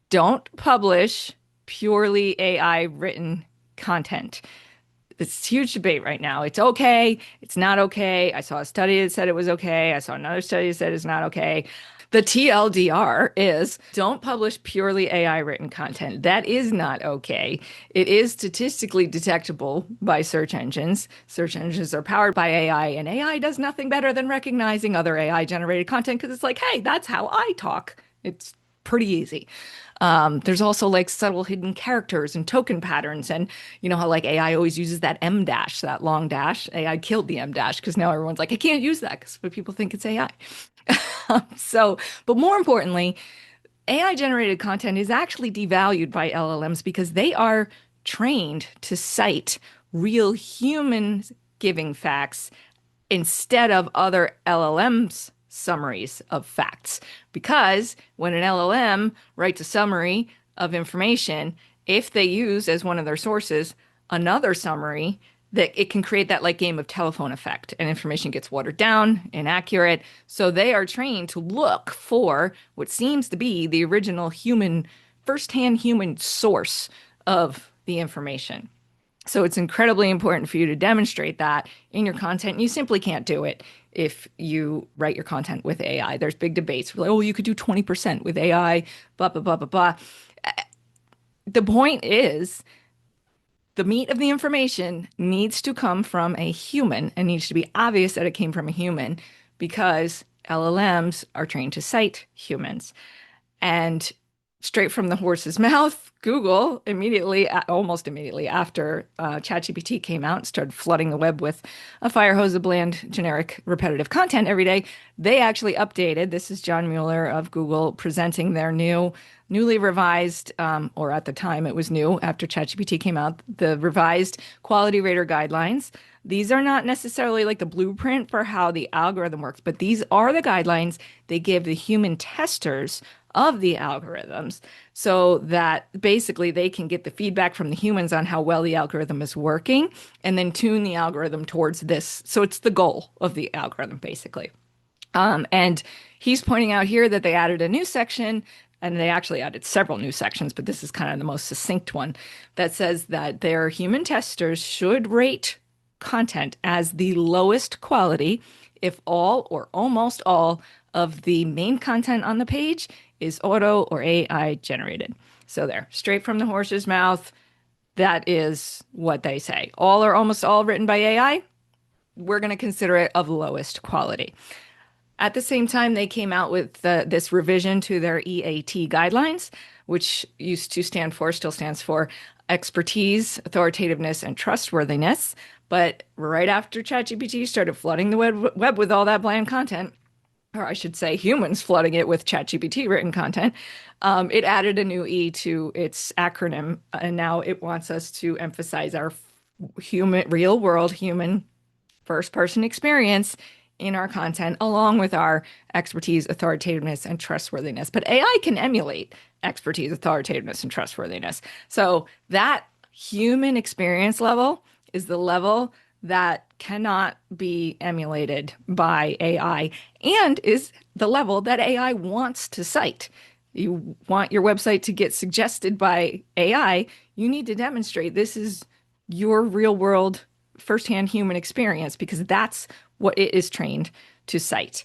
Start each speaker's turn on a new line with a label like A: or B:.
A: don't publish purely AI written content. It's a huge debate right now. It's okay. It's not okay. I saw a study that said it was okay. I saw another study that said it's not okay. The TLDR is don't publish purely AI written content. That is not okay. It is statistically detectable by search engines. Search engines are powered by AI, and AI does nothing better than recognizing other AI generated content because it's like, hey, that's how I talk. It's pretty easy. There's also like subtle hidden characters and token patterns. And you know how like AI always uses that M dash, that long dash. AI killed the M dash because now everyone's like, I can't use that because people think it's AI. So, but more importantly, AI generated content is actually devalued by LLMs because they are trained to cite real humans giving facts instead of other LLMs summaries of facts. Because when an LLM writes a summary of information, if they use as one of their sources another summary, that it can create that like game of telephone effect and information gets watered down, inaccurate. So they are trained to look for what seems to be the original human, firsthand human source of the information. So it's incredibly important for you to demonstrate that in your content. You simply can't do it if you write your content with AI. There's big debates. Like, oh, you could do 20% with AI, blah, blah, blah, blah, blah. The point is the meat of the information needs to come from a human and needs to be obvious that it came from a human because LLMs are trained to cite humans. And straight from the horse's mouth, Google immediately, almost immediately after ChatGPT came out and started flooding the web with a fire hose of bland, generic, repetitive content every day, they actually updated. This is John Mueller of Google presenting their newly revised, or at the time it was new after ChatGPT came out, the revised quality rater guidelines. These are not necessarily like the blueprint for how the algorithm works, but these are the guidelines they give the human testers of the algorithms so that basically they can get the feedback from the humans on how well the algorithm is working and then tune the algorithm towards this. So it's the goal of the algorithm, basically. And he's pointing out here that they added a new section, and they actually added several new sections, but this is kind of the most succinct one that says that their human testers should rate content as the lowest quality if all or almost all of the main content on the page is auto or AI generated. So there, straight from the horse's mouth, that is what they say. All or almost all written by AI, we're going to consider it of lowest quality. At the same time, they came out with this revision to their EAT guidelines, which used to stand for, still stands for expertise, authoritativeness, and trustworthiness. But right after ChatGPT started flooding the web with all that bland content, or I should say humans flooding it with ChatGPT written content, it added a new E to its acronym. And now it wants us to emphasize our human, real world human first person experience in our content, along with our expertise, authoritativeness, and trustworthiness. But AI can emulate expertise, authoritativeness, and trustworthiness. So that human experience level is the level that cannot be emulated by AI and is the level that AI wants to cite. You want your website to get suggested by AI, you need to demonstrate this is your real world firsthand human experience because that's what it is trained to cite.